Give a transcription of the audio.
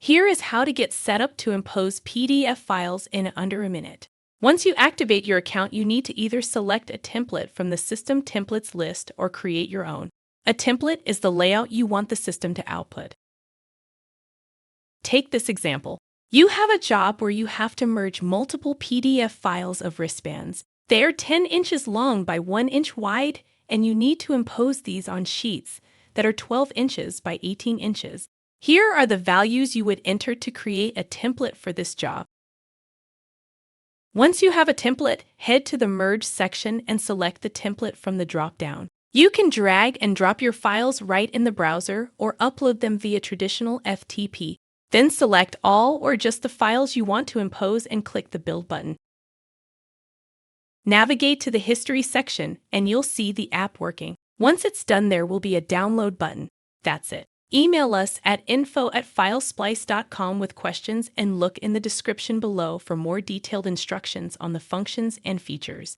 Here is how to get set up to impose PDF files in under a minute. Once you activate your account, you need to either select a template from the System Templates list or create your own. A template is the layout you want the system to output. Take this example. You have a job where you have to merge multiple PDF files of wristbands. They are 10 inches long by 1 inch wide, and you need to impose these on sheets that are 12 inches by 18 inches. Here are the values you would enter to create a template for this job. Once you have a template, head to the Merge section and select the template from the drop-down. You can drag and drop your files right in the browser or upload them via traditional FTP. Then select all or just the files you want to impose and click the Build button. Navigate to the History section and you'll see the app working. Once it's done, there will be a download button. That's it. Email us at info@filesplice.com with questions and look in the description below for more detailed instructions on the functions and features.